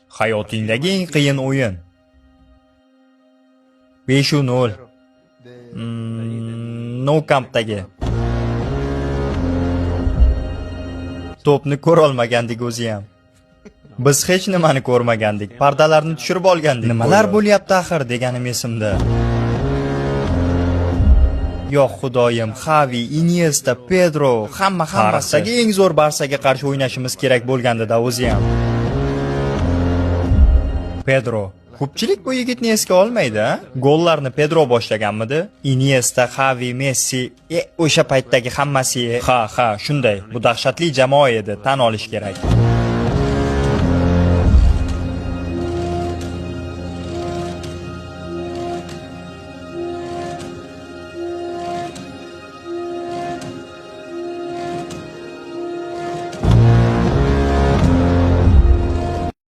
Hayotingdagi eng qiyin o'yin. 5-0. Nou Campdagi. To'pni ko'ra olmagandik o'zi ham. Biz hech nimani ko'rmagandik. Pardalarni tushirib olgandik. Nimalar bo'lyapti axir deganim esimda. Yo'q xudoyim, Xavi, Iniesta, Pedro, hammasidagi eng zo'r Barsaga qarshi o'ynashimiz kerak bo'lgandi-da o'zi ham. Pedro. Ko'pchilik bu yigitni esga olmaydi, a? Gollarni Pedro boshlaganmidi? Iniesta, Xavi, Messi, o'sha paytdagi hammasi. Ha, shunday. Bu dahshatli jamoa edi, tan olish kerak.